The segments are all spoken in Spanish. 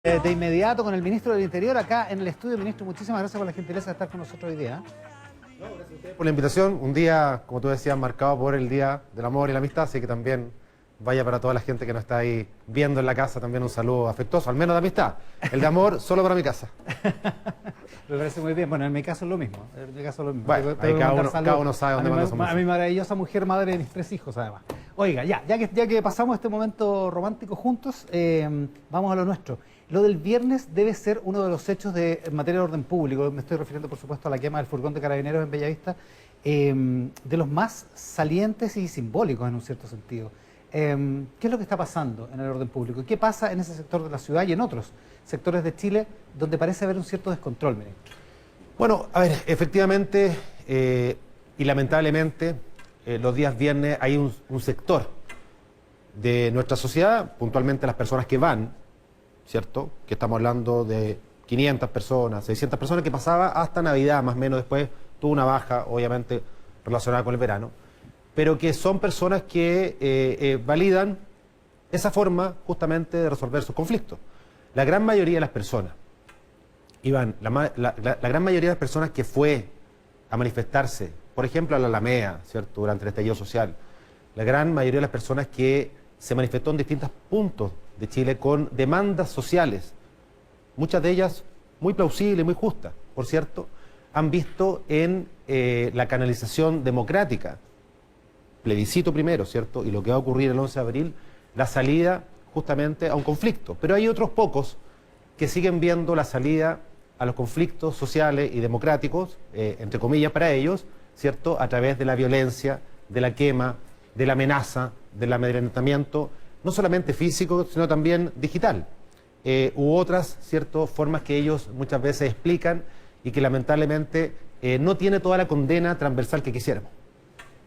De inmediato con el ministro del Interior acá en el estudio. Ministro, muchísimas gracias por la gentileza de estar con nosotros hoy día. No, gracias a ustedes por la invitación. Un día, como tú decías, marcado por el Día del Amor y la Amistad, así que también vaya para toda la gente que nos está ahí viendo en la casa también un saludo afectuoso, al menos de amistad. El de amor solo para mi casa. Me parece muy bien. Bueno, en mi caso es lo mismo. En mi caso es lo mismo. Bueno, ahí cada uno sabe dónde manda su mensaje. A mi maravillosa mujer, madre de mis 3 hijos, además. Oiga, ya que pasamos este momento romántico juntos, vamos a lo nuestro. Lo del viernes debe ser uno de los hechos en materia de orden público. Me estoy refiriendo, por supuesto, a la quema del furgón de Carabineros en Bellavista, de los más salientes y simbólicos en un cierto sentido. ¿Qué es lo que está pasando en el orden público? ¿Qué pasa en ese sector de la ciudad y en otros sectores de Chile donde parece haber un cierto descontrol, ministro? Bueno, a ver, efectivamente y lamentablemente los días viernes hay un sector de nuestra sociedad, puntualmente las personas que van, ¿cierto? Que estamos hablando de 500 personas, 600 personas, que pasaba hasta Navidad, más o menos. Después tuvo una baja, obviamente, relacionada con el verano, pero que son personas que validan esa forma justamente de resolver sus conflictos. La gran mayoría de las personas, Iván, la gran mayoría de las personas que fue a manifestarse, por ejemplo, a la Alameda, ¿cierto?, durante el estallido social, la gran mayoría de las personas que se manifestó en distintos puntos de Chile con demandas sociales, muchas de ellas muy plausibles, muy justas, por cierto, han visto en la canalización democrática, plebiscito primero, ¿cierto?, y lo que va a ocurrir el 11 de abril, la salida justamente a un conflicto. Pero hay otros pocos que siguen viendo la salida a los conflictos sociales y democráticos, entre comillas para ellos, ¿cierto?, a través de la violencia, de la quema, de la amenaza, del amedrentamiento, no solamente físico, sino también digital, u otras, ¿cierto?, formas que ellos muchas veces explican y que lamentablemente no tiene toda la condena transversal que quisiéramos.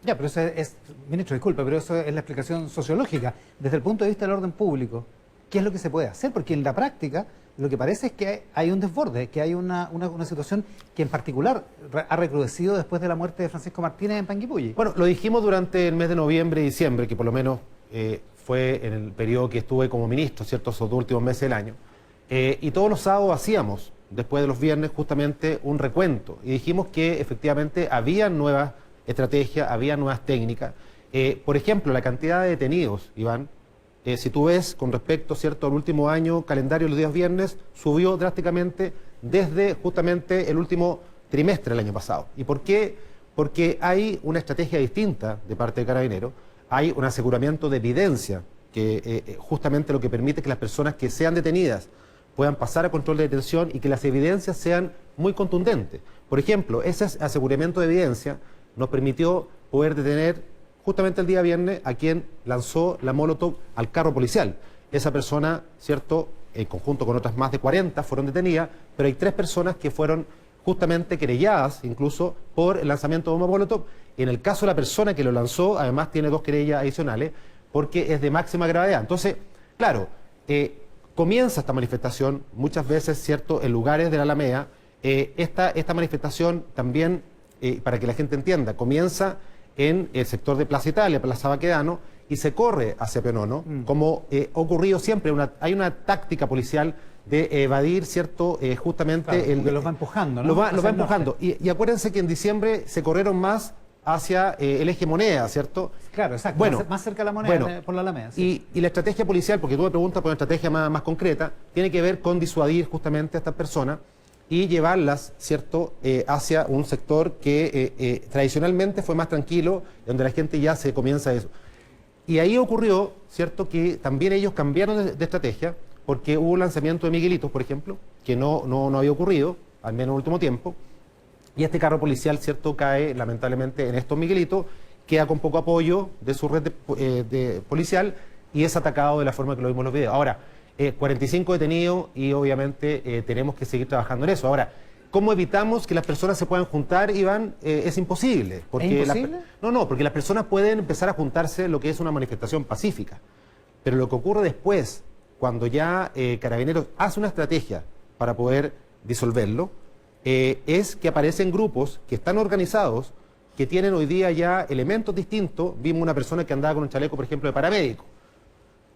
Ya, pero eso es, ministro, disculpe, pero eso es la explicación sociológica. Desde el punto de vista del orden público, ¿qué es lo que se puede hacer? Porque en la práctica lo que parece es que hay un desborde, que hay una situación que en particular ha recrudecido después de la muerte de Francisco Martínez en Panguipulli. Bueno, lo dijimos durante el mes de noviembre y diciembre, que por lo menos fue en el periodo que estuve como ministro, ¿cierto?, esos 2 últimos meses del año. Y todos los sábados hacíamos, después de los viernes, justamente un recuento. Y dijimos que efectivamente había nuevas estrategias, había nuevas técnicas. Por ejemplo, la cantidad de detenidos, Iván, si tú ves con respecto, ¿cierto?, al último año, calendario de los días viernes, subió drásticamente desde justamente el último trimestre del año pasado. ¿Y por qué? Porque hay una estrategia distinta de parte de Carabineros, hay un aseguramiento de evidencia, que justamente lo que permite que las personas que sean detenidas puedan pasar a control de detención y que las evidencias sean muy contundentes. Por ejemplo, ese aseguramiento de evidencia nos permitió poder detener justamente el día viernes a quien lanzó la molotov al carro policial. Esa persona, ¿cierto?, en conjunto con otras más de 40 fueron detenidas, pero hay 3 personas que fueron justamente querelladas incluso por el lanzamiento de bomba molotov. En el caso de la persona que lo lanzó, además tiene 2 querellas adicionales porque es de máxima gravedad. Entonces, claro, comienza esta manifestación muchas veces, ¿cierto?, en lugares de la Alameda. Esta manifestación también, para que la gente entienda, comienza en el sector de Plaza Italia, Plaza Baquedano, y se corre hacia Penono, como ha ocurrido siempre. Hay una táctica policial de evadir, ¿cierto?, justamente... Claro, que los va empujando, ¿no? Los va empujando. Y acuérdense que en diciembre se corrieron más hacia el eje Moneda, ¿cierto? Claro, exacto, bueno, más cerca de la Moneda, por la Alameda. Sí. Y la estrategia policial, porque tú me preguntas por una estrategia más concreta, tiene que ver con disuadir justamente a estas personas y llevarlas, ¿cierto?, hacia un sector que tradicionalmente fue más tranquilo, donde la gente ya se comienza a eso. Y ahí ocurrió, ¿cierto?, que también ellos cambiaron de estrategia, porque hubo un lanzamiento de Miguelitos, por ejemplo, que no había ocurrido, al menos en el último tiempo, y este carro policial, ¿cierto?, cae lamentablemente en estos Miguelitos, queda con poco apoyo de su red policial y es atacado de la forma que lo vimos en los videos. Ahora, 45 detenidos y obviamente tenemos que seguir trabajando en eso. Ahora, ¿cómo evitamos que las personas se puedan juntar, Iván? Es imposible. Porque ¿Es imposible? No, porque las personas pueden empezar a juntarse en lo que es una manifestación pacífica. Pero lo que ocurre después, cuando ya Carabineros hace una estrategia para poder disolverlo, es que aparecen grupos que están organizados, que tienen hoy día ya elementos distintos. Vimos una persona que andaba con un chaleco, por ejemplo, de paramédico.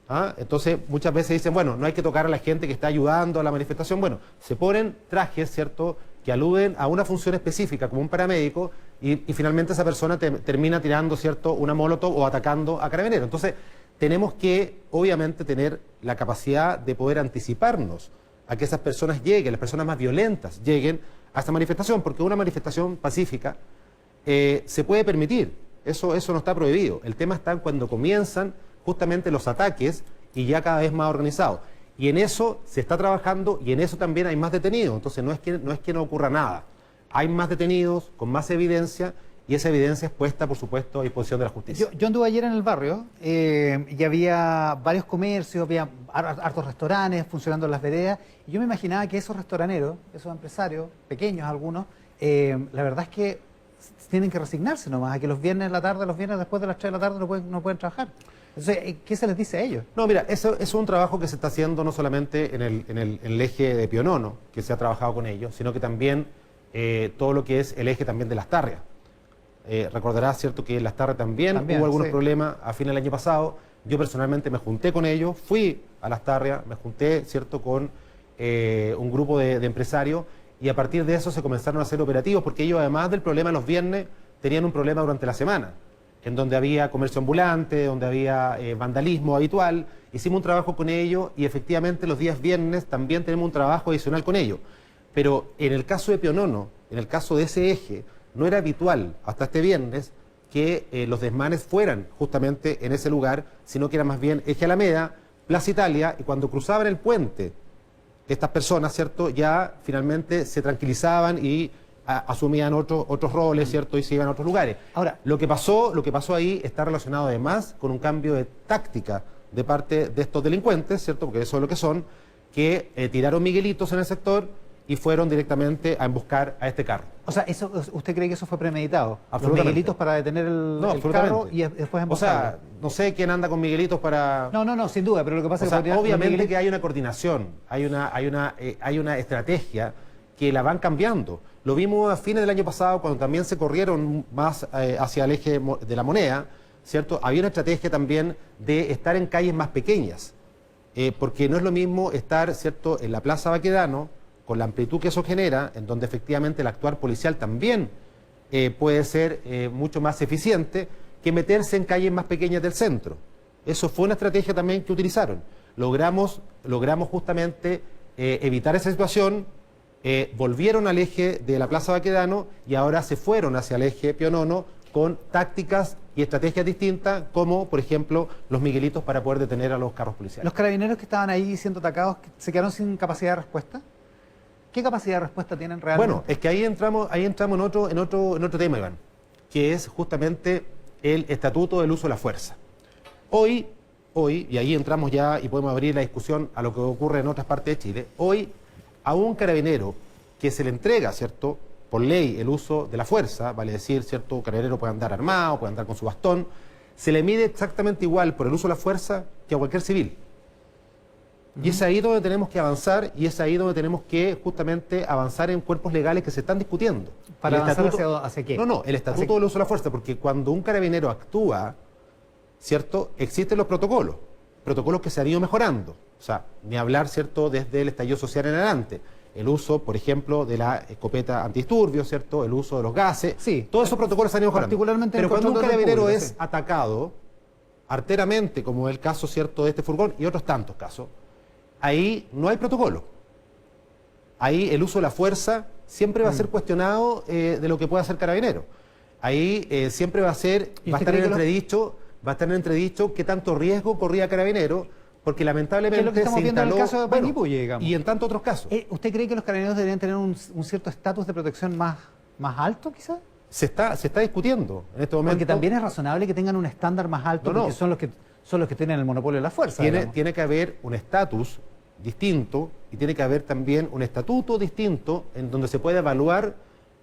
¿Ah? Entonces, muchas veces dicen, bueno, no hay que tocar a la gente que está ayudando a la manifestación. Bueno, se ponen trajes, ¿cierto?, que aluden a una función específica, como un paramédico, y finalmente esa persona termina tirando, ¿cierto?, una molotov o atacando a carabineros. Entonces, tenemos que, obviamente, tener la capacidad de poder anticiparnos a que esas personas lleguen, las personas más violentas lleguen a esta manifestación, porque una manifestación pacífica se puede permitir, eso no está prohibido. El tema está cuando comienzan justamente los ataques y ya cada vez más organizados. Y en eso se está trabajando y en eso también hay más detenidos. Entonces no es que no ocurra nada. Hay más detenidos, con más evidencia, y esa evidencia es puesta, por supuesto, a disposición de la justicia. Yo anduve ayer en el barrio y había varios comercios, había hartos restaurantes funcionando en las veredas, y yo me imaginaba que esos restauraneros, esos empresarios, pequeños algunos, la verdad es que tienen que resignarse nomás a que los viernes en la tarde, los viernes después de las 3 de la tarde no pueden trabajar. Entonces, ¿qué se les dice a ellos? No, mira, eso es un trabajo que se está haciendo no solamente en el eje de Pionono, que se ha trabajado con ellos, sino que también todo lo que es el eje también de Lastarria. Recordarás, ¿cierto?, que en Lastarria también hubo algunos problemas a fin del año pasado. Yo personalmente me junté con ellos, fui a Lastarria, me junté, ¿cierto?, con un grupo de empresarios, y a partir de eso se comenzaron a hacer operativos, porque ellos, además del problema los viernes, tenían un problema durante la semana, en donde había comercio ambulante, donde había vandalismo habitual. Hicimos un trabajo con ellos y efectivamente los días viernes también tenemos un trabajo adicional con ellos. Pero en el caso de Pionono, en el caso de ese eje, no era habitual hasta este viernes que los desmanes fueran justamente en ese lugar, sino que era más bien eje Alameda, Plaza Italia, y cuando cruzaban el puente, estas personas, ¿cierto?, ya finalmente se tranquilizaban y asumían otros roles, ¿cierto?, y se iban a otros lugares. Ahora, lo que pasó ahí está relacionado además con un cambio de táctica de parte de estos delincuentes, ¿cierto?, porque eso es lo que son, que tiraron miguelitos en el sector y fueron directamente a emboscar a este carro. O sea, ¿usted cree que eso fue premeditado? Absolutamente. Los miguelitos para detener el carro y después emboscarlo. O sea, no sé quién anda con miguelitos para... No, sin duda, pero lo que pasa es que... obviamente que hay una coordinación, hay una estrategia que la van cambiando. Lo vimos a fines del año pasado, cuando también se corrieron más hacia el eje de la Moneda, ¿cierto? Había una estrategia también de estar en calles más pequeñas, porque no es lo mismo estar, ¿cierto?, en la Plaza Baquedano, con la amplitud que eso genera, en donde efectivamente el actuar policial también puede ser mucho más eficiente, que meterse en calles más pequeñas del centro. Eso fue una estrategia también que utilizaron. Logramos justamente evitar esa situación, volvieron al eje de la Plaza Baquedano y ahora se fueron hacia el eje Pionono con tácticas y estrategias distintas, como por ejemplo los miguelitos para poder detener a los carros policiales. ¿Los carabineros que estaban ahí siendo atacados se quedaron sin capacidad de respuesta? ¿Qué capacidad de respuesta tienen realmente? Bueno, es que ahí entramos en otro tema, Iván, que es justamente el estatuto del uso de la fuerza. Hoy, y ahí entramos ya y podemos abrir la discusión a lo que ocurre en otras partes de Chile, hoy a un carabinero que se le entrega, ¿cierto?, por ley el uso de la fuerza, vale decir, ¿cierto?, un carabinero puede andar armado, puede andar con su bastón, se le mide exactamente igual por el uso de la fuerza que a cualquier civil. Y es ahí donde tenemos que avanzar y es ahí donde tenemos que justamente avanzar en cuerpos legales que se están discutiendo. ¿Para avanzar hacia qué? No, el estatuto del uso de la fuerza, porque cuando un carabinero actúa, ¿cierto?, existen los protocolos que se han ido mejorando. O sea, ni hablar, ¿cierto?, desde el estallido social en adelante. El uso, por ejemplo, de la escopeta antidisturbios, ¿cierto?, el uso de los gases. Sí. Todos esos protocolos se han ido mejorando. Particularmente pero cuando un carabinero público, es atacado arteramente, como es el caso, ¿cierto?, de este furgón y otros tantos casos, ahí no hay protocolo. Ahí el uso de la fuerza siempre va a ser cuestionado de lo que pueda hacer carabinero. Ahí siempre va a estar en entredicho qué tanto riesgo corría carabinero, porque lamentablemente ¿Qué es lo que estamos viendo en el caso de Panguipulli, digamos? Y en tantos otros casos. ¿Usted cree que los carabineros deberían tener un cierto estatus de protección más alto, quizás? Se está discutiendo en este momento. Porque también es razonable que tengan un estándar más alto, porque son los que tienen el monopolio de la fuerza. Tiene que haber un estatus distinto y tiene que haber también un estatuto distinto en donde se pueda evaluar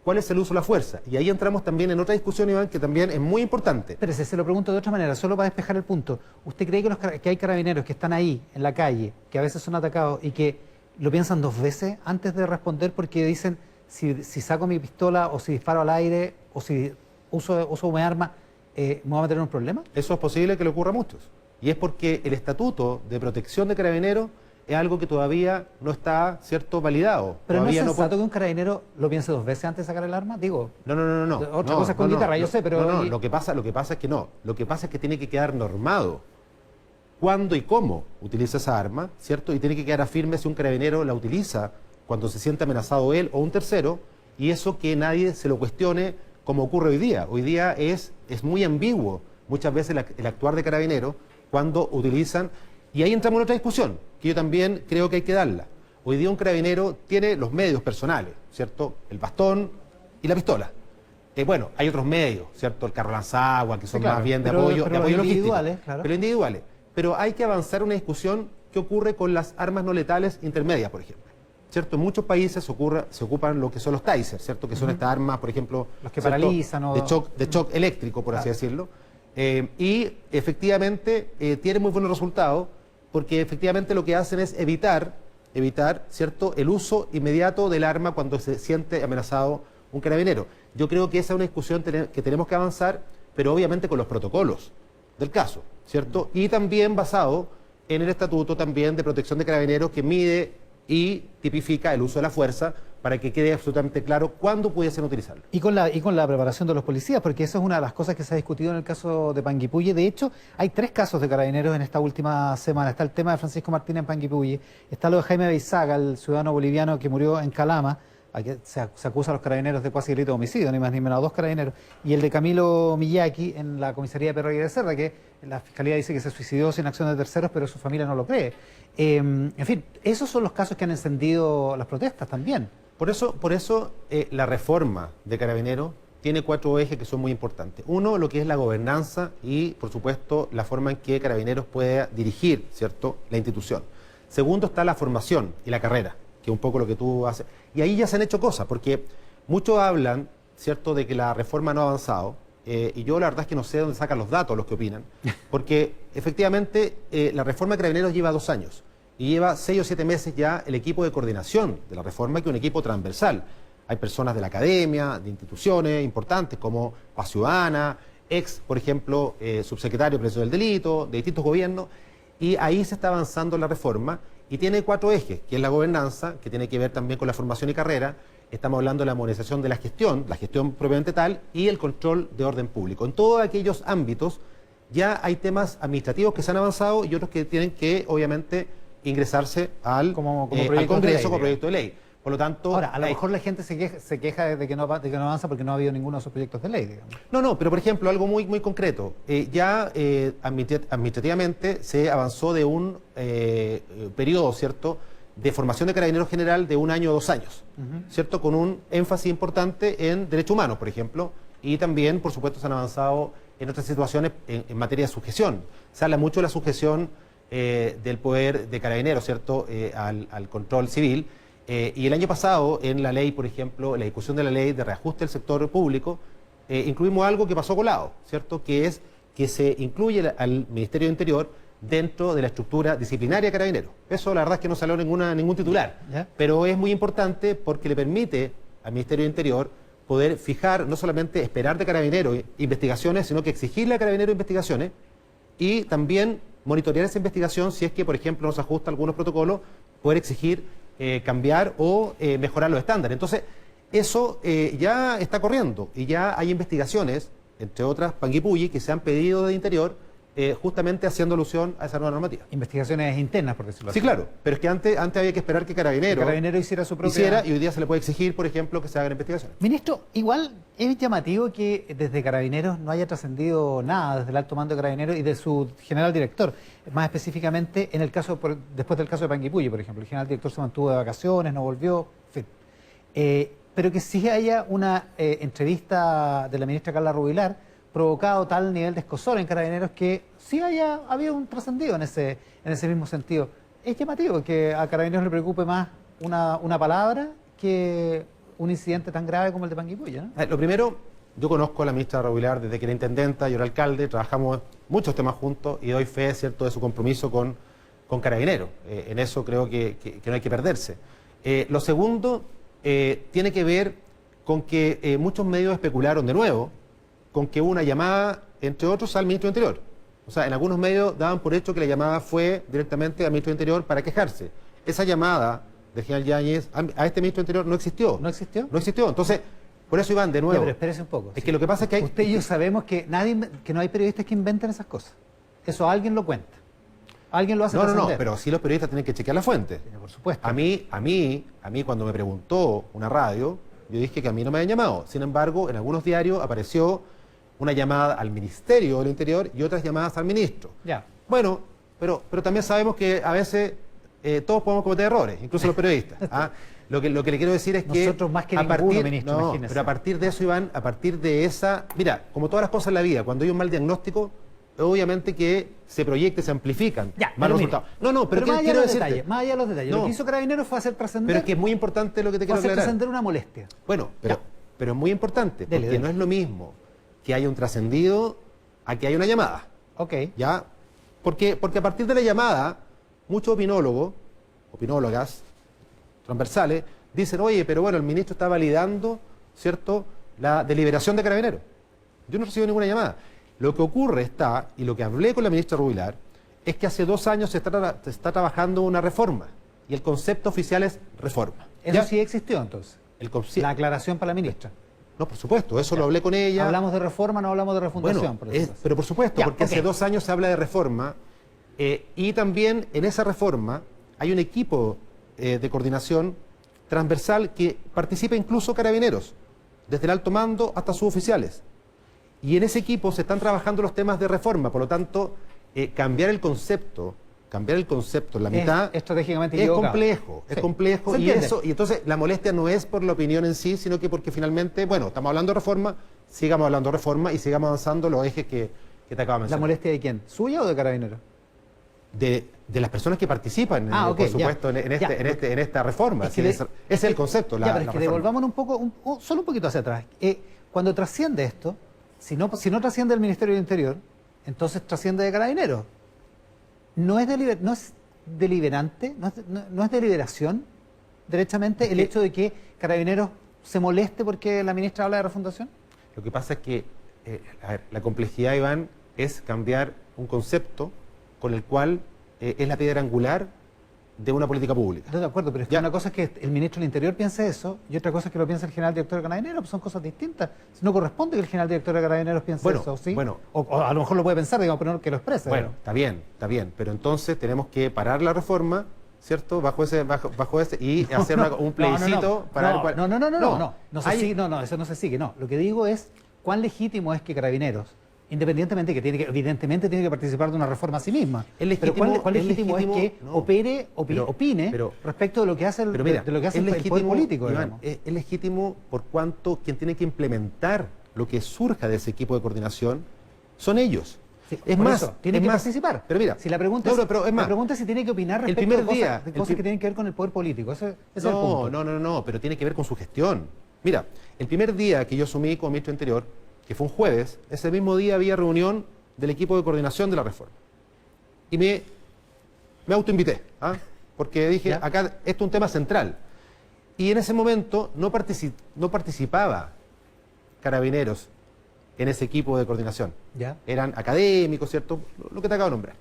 cuál es el uso de la fuerza. Y ahí entramos también en otra discusión, Iván, que también es muy importante. Pero se lo pregunto de otra manera, solo para despejar el punto. ¿Usted cree que hay carabineros que están ahí, en la calle, que a veces son atacados y que lo piensan 2 veces antes de responder porque dicen, si saco mi pistola o si disparo al aire o si uso mi arma, ¿me voy a meter en un problema? Eso es posible que le ocurra a muchos. Y es porque el estatuto de protección de carabineros es algo que todavía no está, ¿cierto?, validado. Pero todavía no es sensato puede... que un carabinero lo piense 2 veces antes de sacar el arma, digo. No. Otra cosa es con guitarra, yo sé, pero... No, lo que pasa es que no. Lo que pasa es que tiene que quedar normado cuándo y cómo utiliza esa arma, ¿cierto? Y tiene que quedar firme si un carabinero la utiliza cuando se siente amenazado él o un tercero, y eso que nadie se lo cuestione como ocurre hoy día. Hoy día es muy ambiguo muchas veces el actuar de carabineros cuando utilizan, y ahí entramos en otra discusión, que yo también creo que hay que darla. Hoy día un carabinero tiene los medios personales, ¿cierto? El bastón y la pistola. Bueno, hay otros medios, ¿cierto? El carro lanzagua, que son Sí, claro, más bien de pero apoyo logístico. individuales, claro. Pero individuales. Pero hay que avanzar una discusión que ocurre con las armas no letales intermedias, por ejemplo. ¿Cierto? En muchos países se ocupan lo que son los tasers, ¿cierto? Que son estas armas, por ejemplo, Los que ¿cierto?, paralizan o... de shock eléctrico, por así decirlo. Y efectivamente tienen muy buenos resultados, porque efectivamente lo que hacen es evitar, ¿cierto?, el uso inmediato del arma cuando se siente amenazado un carabinero. Yo creo que esa es una discusión que tenemos que avanzar, pero obviamente con los protocolos del caso, ¿cierto? Y también basado en el Estatuto también de Protección de Carabineros, que mide y tipifica el uso de la fuerza para que quede absolutamente claro cuándo pudiesen utilizarlo. Y con la preparación de los policías, porque eso es una de las cosas que se ha discutido en el caso de Panguipulli. De hecho, hay 3 casos de carabineros en esta última semana. Está el tema de Francisco Martínez en Panguipulli, está lo de Jaime Beizaga, el ciudadano boliviano que murió en Calama, a que se acusa a los carabineros de cuasi delito de homicidio, ni más ni menos, 2 carabineros, y el de Camilo Miyaki en la comisaría de Perro de Cerda, que la fiscalía dice que se suicidó sin acción de terceros, pero su familia no lo cree. En fin, esos son los casos que han encendido las protestas también. Por eso la reforma de Carabineros tiene 4 ejes que son muy importantes. Uno, lo que es la gobernanza y, por supuesto, la forma en que Carabineros pueda dirigir, ¿cierto?, la institución. Segundo, está la formación y la carrera, que es un poco lo que tú haces. Y ahí ya se han hecho cosas, porque muchos hablan, ¿cierto?, de que la reforma no ha avanzado, y yo la verdad es que no sé dónde sacan los datos los que opinan, porque efectivamente la reforma de Carabineros lleva 2 años, y lleva 6 o 7 meses ya el equipo de coordinación de la reforma, que es un equipo transversal. Hay personas de la academia, de instituciones importantes como Paz Ciudadana, por ejemplo, subsecretario de Prevención del Delito, de distintos gobiernos, y ahí se está avanzando la reforma, y tiene 4 ejes, que es la gobernanza, que tiene que ver también con la formación y carrera. Estamos hablando de la modernización de la gestión propiamente tal, y el control de orden público. En todos aquellos ámbitos ya hay temas administrativos que se han avanzado y otros que tienen que, obviamente, ingresarse al Congreso como proyecto de ley. Por lo tanto... Ahora, a lo mejor la gente se queja de que no avanza porque no ha habido ninguno de esos proyectos de ley, digamos. No, pero por ejemplo, algo muy concreto. Administrativamente se avanzó de un periodo, ¿cierto?, de formación de carabineros general de 1 año o 2 años, ¿cierto?, con un énfasis importante en derechos humanos, por ejemplo, y también, por supuesto, se han avanzado en otras situaciones en materia de sujeción. Se habla mucho de la sujeción del poder de carabineros, ¿cierto?, al control civil. Y el año pasado, en la ley, por ejemplo, en la discusión de la ley de reajuste del sector público, incluimos algo que pasó colado, ¿cierto?, que es que se incluye al Ministerio de Interior dentro de la estructura disciplinaria de Carabineros. Eso la verdad es que no salió ningún titular, ¿Ya? pero es muy importante porque le permite al Ministerio de Interior poder fijar, no solamente esperar de Carabineros investigaciones, sino que exigirle a Carabineros investigaciones y también monitorear esa investigación si es que, por ejemplo, no se ajusta a algunos protocolos, poder exigir cambiar o mejorar los estándares. Entonces, eso ya está corriendo y ya hay investigaciones, entre otras Panguipulli, que se han pedido de Interior, justamente haciendo alusión a esa nueva normativa. Investigaciones internas, por decirlo así. Sí, claro, pero es que antes había que esperar que Carabinero hiciera su propia... y hoy día se le puede exigir, por ejemplo, que se hagan investigaciones. Ministro, igual es llamativo que desde Carabineros no haya trascendido nada, desde el alto mando de Carabineros y de su general director. Más específicamente, en el caso después del caso de Panguipulli, por ejemplo, el general director se mantuvo de vacaciones, no volvió, en fin. Pero que sí haya una entrevista de la ministra Carla Rubilar provocado tal nivel de escozor en Carabineros que sí había un trascendido en ese mismo sentido. Es llamativo que a Carabineros le preocupe más una palabra que un incidente tan grave como el de Panguipulli, ¿no? Lo primero, yo conozco a la ministra Rubilar desde que era intendenta, yo era alcalde, trabajamos muchos temas juntos y doy fe, ¿cierto?, de su compromiso con Carabineros. En eso creo que no hay que perderse. Lo segundo tiene que ver con que muchos medios especularon de nuevo con que hubo una llamada, entre otros, al ministro del Interior. O sea, en algunos medios daban por hecho que la llamada fue directamente al ministro del Interior para quejarse. Esa llamada del general Yáñez a este ministro del Interior no existió. ¿No existió? No existió. Entonces, por eso, Iván, de Ya, nuevo. pero espérese un poco. Es que lo que pasa es que hay... Usted y yo sabemos que que no hay periodistas que inventen esas cosas. Eso alguien lo cuenta. Alguien lo hace No, trascender. pero sí los periodistas tienen que chequear la fuente. Pero por supuesto. A mí cuando me preguntó una radio, yo dije que a mí no me habían llamado. Sin embargo, en algunos diarios apareció una llamada al Ministerio del Interior y otras llamadas al ministro. Ya. Bueno, pero también sabemos que a veces todos podemos cometer errores, incluso los periodistas. ¿Ah? Lo que le quiero decir es que... Nosotros más que ninguno, ministro, imagínese. pero a partir de eso, Iván, a partir de esa... Mira, como todas las cosas en la vida, cuando hay un mal diagnóstico, obviamente que se proyecta y se amplifican Ya, malos pero mire, resultados. Pero más allá de quiero los decirte... detalles, más allá de los detalles. No. Lo que hizo Carabineros fue hacer trascender. Pero es que es muy importante lo que te fue quiero hacer aclarar. trascender una molestia. Bueno, pero es muy importante, Dele, porque dele. no es lo mismo que haya un trascendido a que haya una llamada. Ok. ¿Ya? Porque a partir de la llamada, muchos opinólogos, opinólogas transversales, dicen, oye, pero bueno, el ministro está validando, ¿cierto?, la deliberación de Carabineros. Yo no recibo ninguna llamada. Lo que ocurre está, y lo que hablé con la ministra Rubilar, es que hace 2 años se está trabajando una reforma, y el concepto oficial es reforma. Eso ¿Ya? sí existió entonces. La aclaración para la ministra. No, por supuesto, eso lo hablé con ella. Hablamos de reforma, no hablamos de refundación. Bueno, pero por supuesto, Ya, porque ok. hace 2 años se habla de reforma y también en esa reforma hay un equipo de coordinación transversal que participa incluso Carabineros, desde el alto mando hasta suboficiales. Y en ese equipo se están trabajando los temas de reforma, por lo tanto, cambiar el concepto en la mitad estratégicamente es equivocado. complejo, es Sí. complejo Se y entiende. entonces la molestia no es por la opinión en sí, sino que porque finalmente, bueno, estamos hablando de reforma, sigamos hablando de reforma y sigamos avanzando los ejes que te acabo de ¿La mencionar. molestia de quién? ¿Suya o de Carabineros? De las personas que participan, Ok, por supuesto, ya, en ya. esta reforma. Es que Sí, de- ese es el concepto. Ya, pero es la que reforma. devolvámonos un poco, solo un poquito hacia atrás. Cuando trasciende esto, si no trasciende del Ministerio del Interior, entonces trasciende de Carabineros. No es deliberante, no es deliberación, derechamente, el hecho de que Carabineros se moleste porque la ministra habla de refundación. Lo que pasa es que, a ver, la complejidad, Iván, es cambiar un concepto con el cual es la piedra angular de una política pública. Estoy de acuerdo, pero es que Ya. una cosa es que el ministro del Interior piense eso y otra cosa es que lo piense el general director de Carabineros, pues son cosas distintas. No corresponde que el general director de Carabineros piense Bueno, eso, ¿sí? bueno. O a lo mejor lo puede pensar, digamos, pero no que lo exprese. Bueno, está bien, pero entonces tenemos que parar la reforma, ¿cierto? Bajo ese y hacer un plebiscito para ver cuál... No, eso no se sigue. No, lo que digo es cuán legítimo es que Carabineros, independientemente evidentemente tiene que participar de una reforma a sí misma. Es Pero legítimo- cuán es legítimo es legítimo- que no. opine Pero- respecto de lo que hace Pero mira, de lo que hace es el poder legítimo, político, Iván, digamos. es legítimo por cuanto quien tiene que implementar lo que surja de ese equipo de coordinación son ellos. Sí, es por más, eso, tiene que participar. Pero mira, si la pregunta no, es, pero es la más, pregunta es si tiene que opinar el respecto primer de día, cosas que tienen que ver con el poder político. Ese es el punto. No, pero tiene que ver con su gestión. Mira, el primer día que yo asumí como ministro del Interior, que fue un jueves, ese mismo día había reunión del equipo de coordinación de la reforma. Y me autoinvité, ¿ah? Porque dije, ¿Ya? acá esto es un tema central. Y en ese momento no participaba Carabineros en ese equipo de coordinación. ¿Ya? Eran académicos, ¿cierto? Lo que te acabo de nombrar.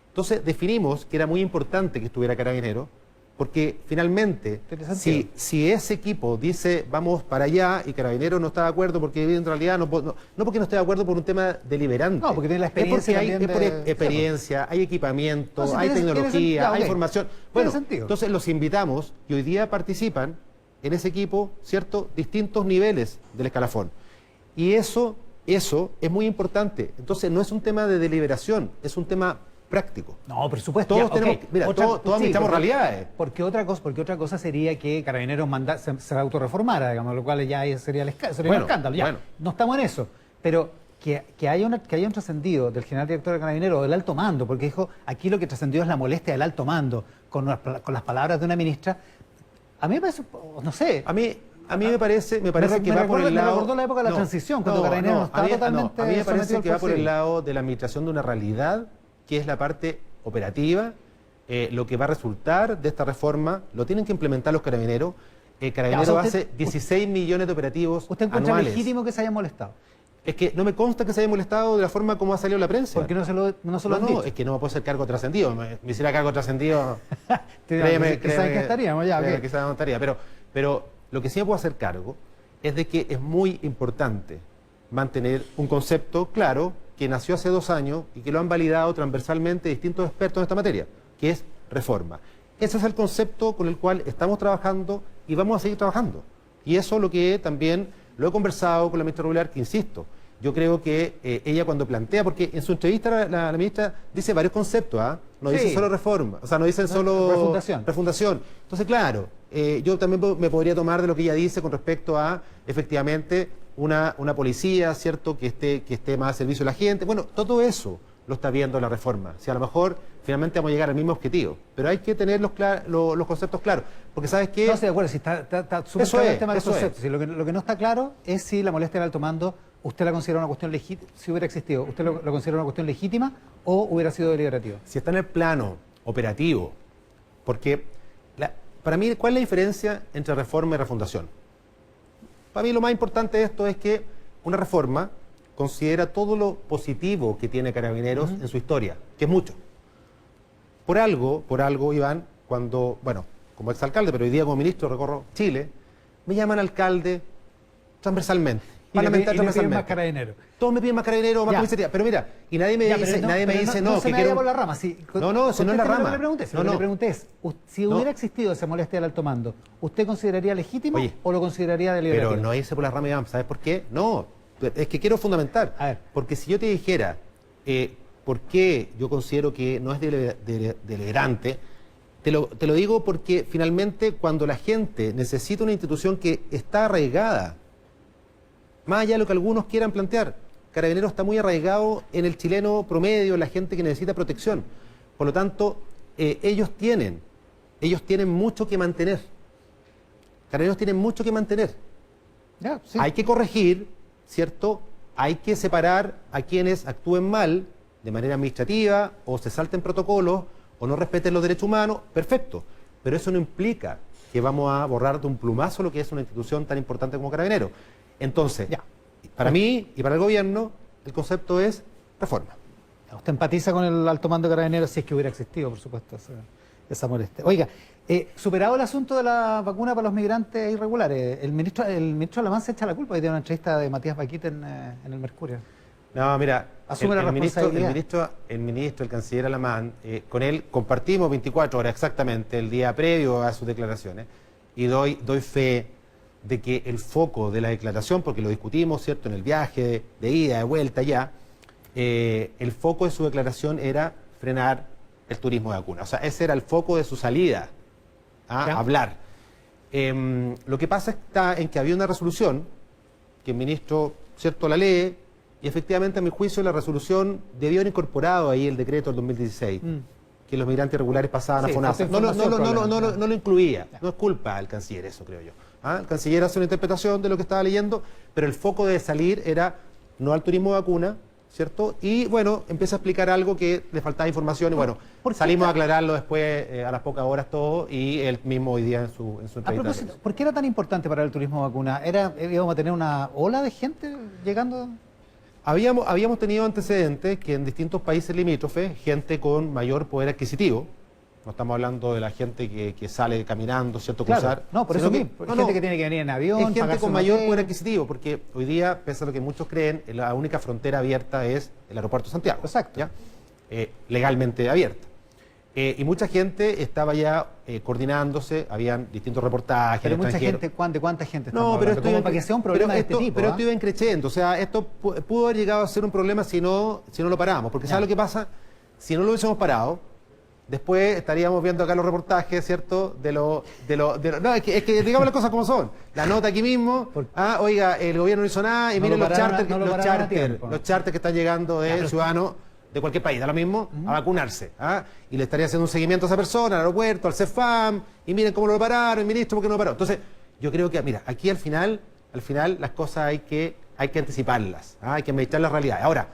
Entonces definimos que era muy importante que estuviera Carabineros, porque finalmente, Tiene sentido. si ese equipo dice vamos para allá y Carabineros no está de acuerdo, porque en realidad no porque no esté de acuerdo por un tema deliberante. No, porque tiene la Es porque experiencia hay, también es por de- experiencia, hay equipamiento, No, sí, hay tiene tecnología, sentido, hay ok. formación. Tiene Bueno, sentido. entonces los invitamos y hoy día participan en ese equipo, ¿cierto? Distintos niveles del escalafón. Y eso es muy importante. Entonces no es un tema de deliberación, es un tema práctico. No, por supuesto. Todos ya, tenemos, ok. mira, todos necesitamos porque- realidades. Porque otra cosa sería que Carabineros se autorreformara, digamos, lo cual ya sería un Bueno, escándalo. Ya, bueno. no estamos en eso. Pero que haya un trascendido del general director de Carabineros o del alto mando, porque dijo, aquí lo que trascendió es la molestia del alto mando con las palabras de una ministra, a mí me parece, no sé. A mí me parece que va por el me lado... recordó la época de la transición, cuando Carabineros no estaba totalmente a mí me parece sometido al que va por el civil. lado de la administración de una realidad, que es la parte operativa, lo que va a resultar de esta reforma, lo tienen que implementar los Carabineros. Carabineros Ya, o sea, usted- hace 16 millones de operativos ¿Usted encuentra anuales. legítimo que se haya molestado? Es que no me consta que se haya molestado de la forma como ha salido la prensa. Porque no se lo han dicho. Es que no me puedo hacer cargo trascendido. Me hiciera cargo trascendido. Créeme, ¿saben que estaríamos ya? Créeme, quizás no estaría. Pero lo que sí me puedo hacer cargo es de que es muy importante mantener un concepto claro que nació hace 2 años y que lo han validado transversalmente distintos expertos en esta materia, que es reforma. Ese es el concepto con el cual estamos trabajando y vamos a seguir trabajando. Y eso es lo que también lo he conversado con la ministra Regular, que insisto, yo creo que ella cuando plantea, porque en su entrevista la ministra dice varios conceptos, ¿ah? No dice solo reforma, o sea, no dicen solo refundación. Entonces, claro, yo también me podría tomar de lo que ella dice con respecto a, efectivamente, una policía, ¿cierto?, que esté más al servicio de la gente. Bueno, todo eso lo está viendo la reforma. Si a lo mejor finalmente vamos a llegar al mismo objetivo, pero hay que tener los conceptos claros, porque ¿sabes qué? No estoy de acuerdo, si está súper claro el tema de los conceptos. Si lo que no está claro es si la molestia del alto mando, ¿usted la considera una cuestión legítima? Si hubiera existido, ¿usted lo considera una cuestión legítima o hubiera sido deliberativa? Si está en el plano operativo, porque para mí, ¿cuál es la diferencia entre reforma y refundación? Para mí lo más importante de esto es que una reforma considera todo lo positivo que tiene Carabineros en su historia, que es mucho. Por algo, Iván, cuando, bueno, como exalcalde, pero hoy día como ministro recorro Chile, me llaman alcalde transversalmente. Y me piden más Carabineros. Todos me piden más Carabineros, más comisaría. Pero mira, y nadie me dice, no, que quiero... por la rama. Si no es la rama. Lo que le pregunté es, si hubiera existido esa molestia del alto mando, ¿usted consideraría legítimo o lo consideraría deliberativo? Pero no irse por la rama, Iván, ¿sabes por qué? No, es que quiero fundamentar. A ver. Porque si yo te dijera por qué yo considero que no es deliberante, te lo digo porque finalmente cuando la gente necesita una institución que está arraigada, más allá de lo que algunos quieran plantear, Carabineros está muy arraigado en el chileno promedio, en la gente que necesita protección. Por lo tanto, ellos tienen mucho que mantener. Carabineros tienen mucho que mantener. Ya, sí. Hay que corregir, ¿cierto? Hay que separar a quienes actúen mal de manera administrativa o se salten protocolos o no respeten los derechos humanos, perfecto. Pero eso no implica que vamos a borrar de un plumazo lo que es una institución tan importante como Carabineros. Entonces, para mí y para el gobierno, el concepto es reforma. Usted empatiza con el alto mando de Carabineros si es que hubiera existido, por supuesto, esa molestia. Oiga, superado el asunto de la vacuna para los migrantes irregulares, el ministro Alamán se echa la culpa. Hoy tiene una entrevista de Matías Baquita en el Mercurio. No, mira, asume la responsabilidad. El ministro, el canciller Alamán, con él compartimos 24 horas exactamente, el día previo a sus declaraciones, y doy fe de que el foco de la declaración, porque lo discutimos, ¿cierto?, en el viaje de ida, de vuelta ya, el foco de su declaración era frenar el turismo de vacuna. O sea, ese era el foco de su salida a hablar. Lo que pasa está en que había una resolución que el ministro, ¿cierto?, la lee, y efectivamente, a mi juicio, la resolución debió haber incorporado ahí el decreto del 2016, que los migrantes irregulares pasaban a FONASA. No lo incluía. No es culpa del canciller eso, creo yo. El canciller hace una interpretación de lo que estaba leyendo, pero el foco de salir era no al turismo de vacuna, ¿cierto? Y bueno, empieza a explicar algo que le faltaba información y bueno, salimos a aclararlo después a las pocas horas todo y él mismo hoy día en su entrevista. A propósito, ¿por qué era tan importante para el turismo de vacuna? ¿Íbamos a tener una ola de gente llegando? Habíamos tenido antecedentes que en distintos países limítrofes, gente con mayor poder adquisitivo, no estamos hablando de la gente que sale caminando, ¿cierto?, cruzar. No, por eso mismo. Gente que tiene que venir en avión. Es gente con mayor poder adquisitivo, porque hoy día, pese a lo que muchos creen, la única frontera abierta es el aeropuerto de Santiago. Exacto. ¿Ya? Legalmente abierta. Y mucha gente estaba ya coordinándose, habían distintos reportajes. Pero mucha gente, ¿de cuánta gente estamos hablando? Pero esto para que sea un problema de este tipo. Pero esto iba creciendo, o sea, esto pudo haber llegado a ser un problema si no lo paramos, porque ¿sabes lo que pasa? Si no lo hubiésemos parado, después estaríamos viendo acá los reportajes, ¿cierto? No, es que digamos las cosas como son. La nota aquí mismo, oiga, el gobierno no hizo nada y miren los charters que están llegando de ciudadanos de cualquier país, da lo mismo, a vacunarse. Y le estaría haciendo un seguimiento a esa persona, al aeropuerto, al CEFAM, y miren cómo lo pararon, el ministro, ¿por qué no lo paró? Entonces, yo creo que, mira, aquí al final las cosas hay que anticiparlas, hay que meditar la realidad. Ahora,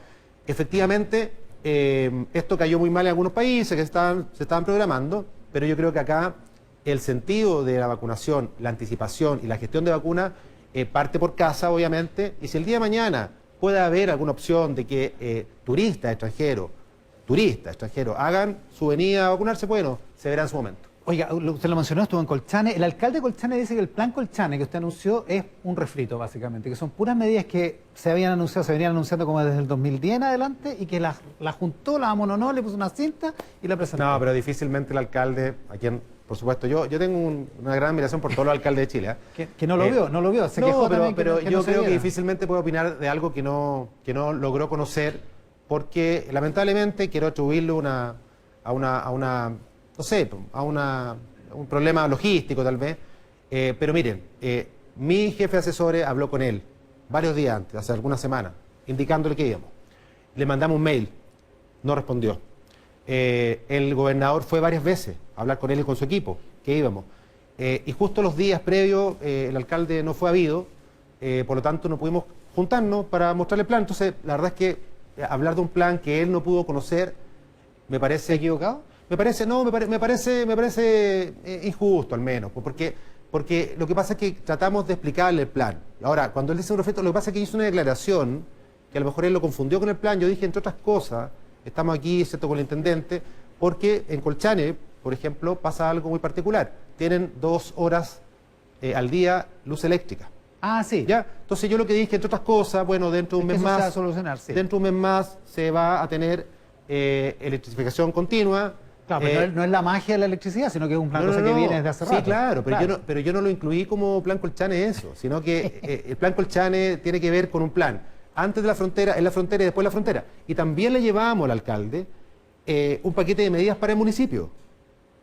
efectivamente, esto cayó muy mal en algunos países que se estaban programando, pero yo creo que acá el sentido de la vacunación, la anticipación y la gestión de vacunas parte por casa, obviamente, y si el día de mañana puede haber alguna opción de que turistas extranjeros hagan su venida a vacunarse, bueno, se verá en su momento. Oiga, usted lo mencionó, estuvo en Colchane. El alcalde de Colchane dice que el plan Colchane que usted anunció es un refrito, básicamente, que son puras medidas que se habían anunciado, se venían anunciando como desde el 2010 en adelante y que la juntó, la amononó, le puso una cinta y la presentó. No, pero difícilmente el alcalde, a quien, por supuesto, yo tengo una gran admiración por todos los alcaldes de Chile. Que no lo vio, no lo vio. Se quejó también pero que yo no se creo que viera. difícilmente puedo opinar de algo que no logró conocer, porque lamentablemente quiero atribuirle un problema logístico tal vez, pero miren, mi jefe de asesores habló con él varios días antes, hace algunas semanas, indicándole que íbamos. Le mandamos un mail, no respondió. El gobernador fue varias veces a hablar con él y con su equipo, que íbamos. Y justo los días previos el alcalde no fue habido, por lo tanto no pudimos juntarnos para mostrarle el plan. Entonces, la verdad es que hablar de un plan que él no pudo conocer me parece... ¿Se ha equivocado? Me parece injusto, al menos, porque lo que pasa es que tratamos de explicarle el plan. Ahora, cuando él dice un refrito, lo que pasa es que hizo una declaración que a lo mejor él lo confundió con el plan. Yo dije, entre otras cosas, estamos aquí, excepto con el intendente, porque en Colchane, por ejemplo, pasa algo muy particular. Tienen 2 horas al día luz eléctrica. Ah, sí. ¿Ya? Entonces yo lo que dije, entre otras cosas, bueno, dentro de un mes eso se va a más, solucionar, sí. dentro de un mes más se va a tener electrificación continua. Claro, pero no es la magia de la electricidad, sino que es una cosa que viene desde hace rato. Sí, claro, pero yo no lo incluí como plan Colchane eso, sino que el plan Colchane tiene que ver con un plan antes de la frontera, en la frontera y después de la frontera. Y también le llevamos al alcalde un paquete de medidas para el municipio,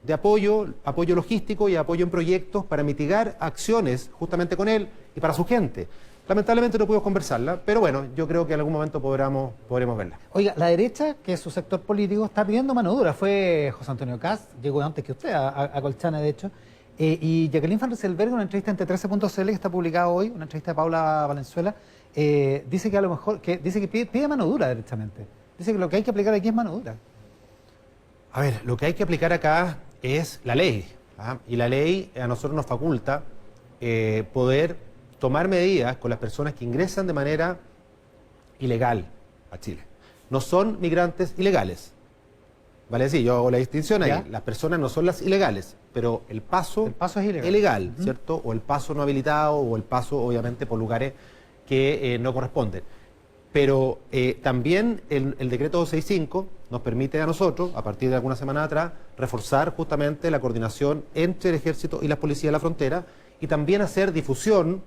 de apoyo logístico y apoyo en proyectos para mitigar acciones justamente con él y para su gente. Lamentablemente no pudimos conversarla, pero bueno, yo creo que en algún momento podremos verla. Oiga, la derecha, que es su sector político, está pidiendo mano dura. Fue José Antonio Kast, llegó antes que usted a Colchane, de hecho. Y Jacqueline Van Rysselberghe, en una entrevista entre 13.cl que está publicada hoy, una entrevista de Paula Valenzuela, dice que a lo mejor, dice que pide mano dura derechamente. Dice que lo que hay que aplicar aquí es mano dura. A ver, lo que hay que aplicar acá es la ley. Y la ley a nosotros nos faculta poder tomar medidas con las personas que ingresan de manera ilegal a Chile. No son migrantes ilegales. Vale decir, yo hago la distinción ahí. ¿Ya? Las personas no son las ilegales, pero el paso es ilegal. ilegal, ¿cierto? O el paso no habilitado, o el paso, obviamente, por lugares que no corresponden. Pero también el decreto 265 nos permite a nosotros, a partir de algunas semanas atrás, reforzar justamente la coordinación entre el Ejército y las policías de la frontera y también hacer difusión,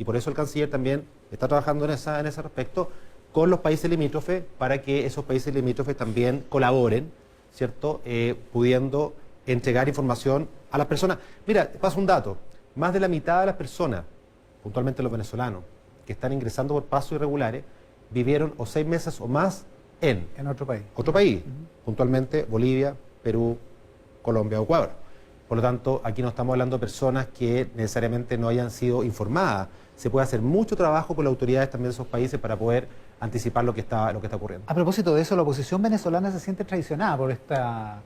y por eso el canciller también está trabajando en ese respecto, con los países limítrofes para que esos países limítrofes también colaboren, ¿cierto? Pudiendo entregar información a las personas. Mira, paso un dato, más de la mitad de las personas, puntualmente los venezolanos, que están ingresando por pasos irregulares, vivieron o 6 meses o más en otro país. Otro país, puntualmente Bolivia, Perú, Colombia o Ecuador. Por lo tanto, aquí no estamos hablando de personas que necesariamente no hayan sido informadas. Se puede hacer mucho trabajo con las autoridades también de esos países para poder anticipar lo que está ocurriendo. A propósito de eso, la oposición venezolana se siente traicionada por esta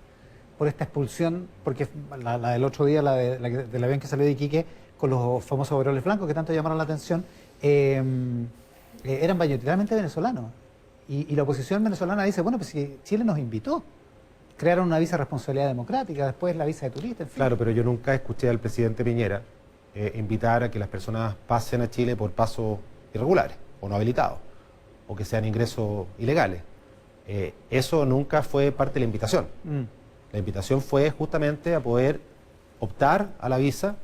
expulsión, porque la del otro día, del avión que salió de Iquique, con los famosos overoles blancos que tanto llamaron la atención, eran mayoritariamente venezolanos. Y la oposición venezolana dice, bueno, pues si Chile nos invitó, crearon una visa de responsabilidad democrática, después la visa de turista, en fin. Claro, pero yo nunca escuché al presidente Piñera invitar a que las personas pasen a Chile por pasos irregulares o no habilitados, o que sean ingresos ilegales. Eso nunca fue parte de la invitación. La invitación fue justamente a poder optar a la visa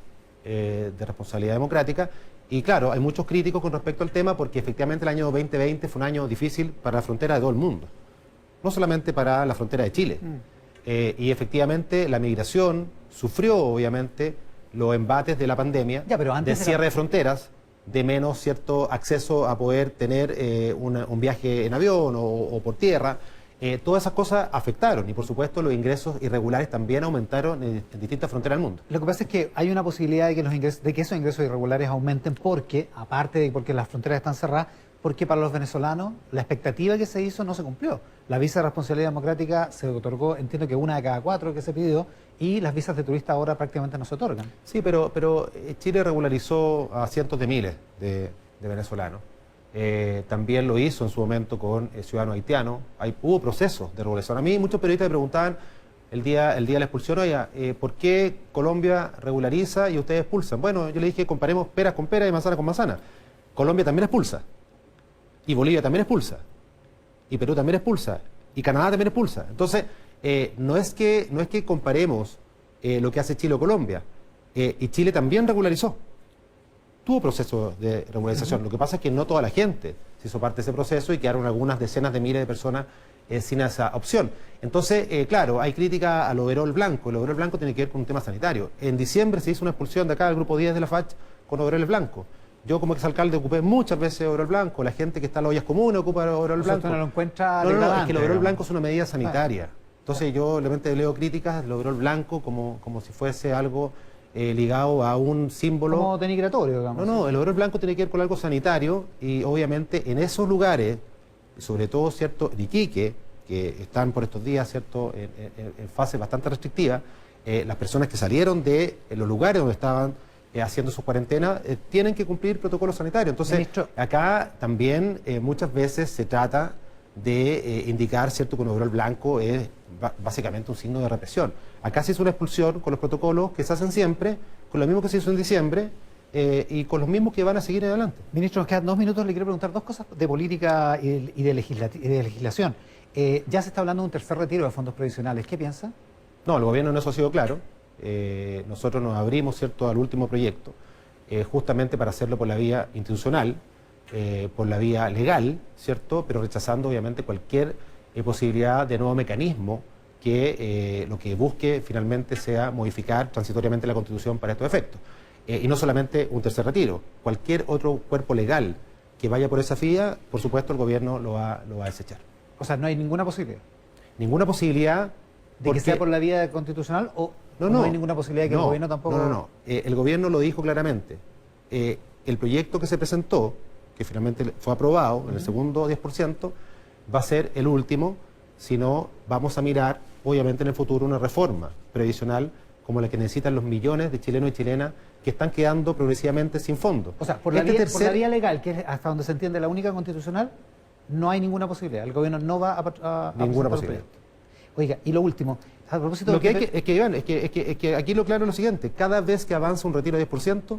de responsabilidad democrática. Y claro, hay muchos críticos con respecto al tema porque efectivamente el año 2020 fue un año difícil para la frontera de todo el mundo, no solamente para la frontera de Chile. Y efectivamente la migración sufrió obviamente los embates de la pandemia, de cierre de fronteras, de menos cierto acceso a poder tener un viaje en avión o por tierra. Todas esas cosas afectaron y por supuesto los ingresos irregulares también aumentaron en distintas fronteras del mundo. Lo que pasa es que hay una posibilidad de que esos ingresos irregulares aumenten porque, aparte de porque las fronteras están cerradas, porque para los venezolanos la expectativa que se hizo no se cumplió. La visa de responsabilidad democrática se otorgó, entiendo que 1 de cada 4 que se pidió, y las visas de turista ahora prácticamente no se otorgan. Sí, pero Chile regularizó a cientos de miles de venezolanos. también lo hizo en su momento con ciudadanos haitianos. Hubo procesos de regulación. A mí muchos periodistas me preguntaban el día de la expulsión, oye, ¿por qué Colombia regulariza y ustedes expulsan? Bueno, yo le dije, comparemos peras con peras y manzana con manzana. Colombia también expulsa, y Bolivia también expulsa, y Perú también expulsa, y Canadá también expulsa. Entonces, no es que comparemos lo que hace Chile o Colombia, y Chile también regularizó. Tuvo proceso de regularización. Lo que pasa es que no toda la gente se hizo parte de ese proceso y quedaron algunas decenas de miles de personas sin esa opción. Entonces, claro, hay crítica al overol blanco. El overol blanco tiene que ver con un tema sanitario. En diciembre se hizo una expulsión de acá del grupo 10 de la FACH con overoles blancos. Yo como exalcalde ocupé muchas veces overol blanco. La gente que está en las ollas comunes ocupa overol blanco. ¿Usted no lo encuentra No, degradante, es que el overol digamos? blanco es una medida sanitaria. Entonces yo realmente leo críticas del overol blanco como si fuese algo ligado a un símbolo. Como denigratorio, digamos. No, el overol blanco tiene que ver con algo sanitario y obviamente en esos lugares, sobre todo, ¿cierto?, en Iquique, que están por estos días, ¿cierto?, en fase bastante restrictiva, las personas que salieron de los lugares donde estaban haciendo su cuarentena tienen que cumplir protocolos sanitarios. Entonces, Ministro, acá también muchas veces se trata de indicar, ¿cierto?, que un overol blanco es básicamente un signo de represión. Acá se hizo una expulsión con los protocolos que se hacen siempre, con lo mismo que se hizo en diciembre y con los mismos que van a seguir en adelante. Ministro, nos quedan 2 minutos. Le quiero preguntar 2 cosas de política y de legislación. Ya se está hablando de un tercer retiro de fondos previsionales. ¿Qué piensa? No, el gobierno en eso ha sido claro. Nosotros nos abrimos, ¿cierto?, al último proyecto, justamente para hacerlo por la vía institucional, por la vía legal, ¿cierto?, pero rechazando obviamente cualquier posibilidad de nuevo mecanismo que lo que busque finalmente sea modificar transitoriamente la Constitución para estos efectos. Y no solamente un tercer retiro, cualquier otro cuerpo legal que vaya por esa vía, por supuesto el gobierno lo va a desechar. O sea, no hay ninguna posibilidad Ninguna posibilidad de que sea por la vía constitucional o no hay ninguna posibilidad de que el gobierno tampoco... No. El gobierno lo dijo claramente. El proyecto que se presentó, que finalmente fue aprobado en el segundo 10%, va a ser el último, si no vamos a mirar, obviamente en el futuro, una reforma previsional como la que necesitan los millones de chilenos y chilenas que están quedando progresivamente sin fondos. O sea, por la vía legal, que es hasta donde se entiende la única constitucional, no hay ninguna posibilidad. El gobierno no va a ninguna presentar posibilidad. el proyecto. Oiga, y lo último, a propósito lo que hay que, Iván, es que aquí lo claro es lo siguiente: cada vez que avanza un retiro de 10%,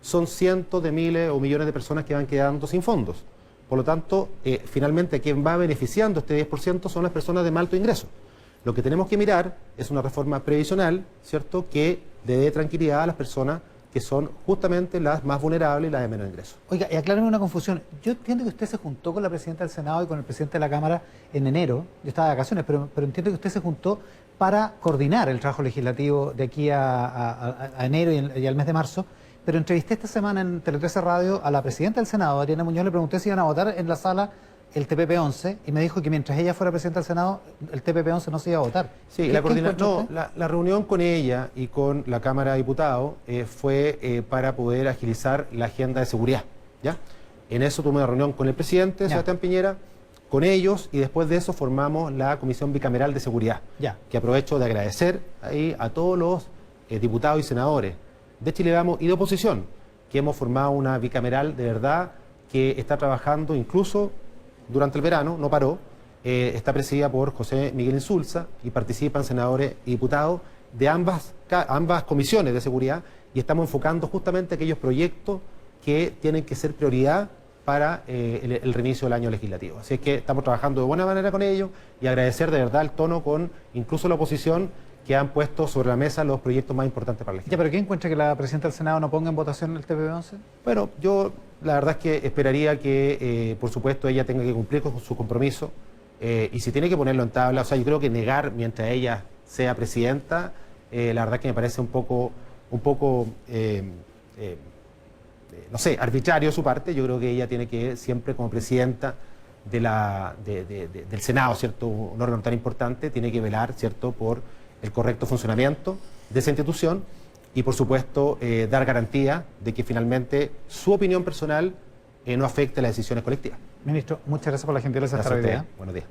son cientos de miles o millones de personas que van quedando sin fondos. Por lo tanto, finalmente quien va beneficiando este 10% son las personas de más alto ingreso. Lo que tenemos que mirar es una reforma previsional, ¿cierto?, que le dé tranquilidad a las personas que son justamente las más vulnerables y las de menos ingresos. Oiga, y aclárame una confusión. Yo entiendo que usted se juntó con la presidenta del Senado y con el presidente de la Cámara en enero. Yo estaba de vacaciones, pero entiendo que usted se juntó para coordinar el trabajo legislativo de aquí a enero y al mes de marzo. Pero entrevisté esta semana en Tele 13 Radio a la presidenta del Senado, Adriana Muñoz, le pregunté si iban a votar en la sala el TPP-11 y me dijo que mientras ella fuera presidenta del Senado, el TPP-11 no se iba a votar. Sí, la reunión con ella y con la Cámara de Diputados fue para poder agilizar la agenda de seguridad, ¿ya? En eso tuve una reunión con el presidente, Sebastián Piñera, con ellos, y después de eso formamos la Comisión Bicameral de Seguridad, que aprovecho de agradecer ahí a todos los diputados y senadores de Chile Vamos y de oposición, que hemos formado una bicameral de verdad que está trabajando incluso durante el verano, no paró. Está presidida por José Miguel Insulza y participan senadores y diputados de ambas comisiones de seguridad, y estamos enfocando justamente aquellos proyectos que tienen que ser prioridad para el reinicio del año legislativo. Así es que estamos trabajando de buena manera con ellos, y agradecer de verdad el tono con incluso la oposición, que han puesto sobre la mesa los proyectos más importantes para la legislatura. Ya, pero ¿qué encuentra que la presidenta del Senado no ponga en votación el TPP-11? Bueno, yo la verdad es que esperaría que, por supuesto, ella tenga que cumplir con su compromiso, y si tiene que ponerlo en tabla, o sea, yo creo que negar mientras ella sea presidenta, la verdad que me parece un poco no sé, arbitrario de su parte. Yo creo que ella tiene que siempre, como presidenta del Senado, ¿cierto?, un órgano tan importante, tiene que velar, ¿cierto?, por el correcto funcionamiento de esa institución y, por supuesto, dar garantía de que finalmente su opinión personal no afecte las decisiones colectivas. Ministro, muchas gracias por la gentileza de Gracias estar a hoy usted. día. Buenos días.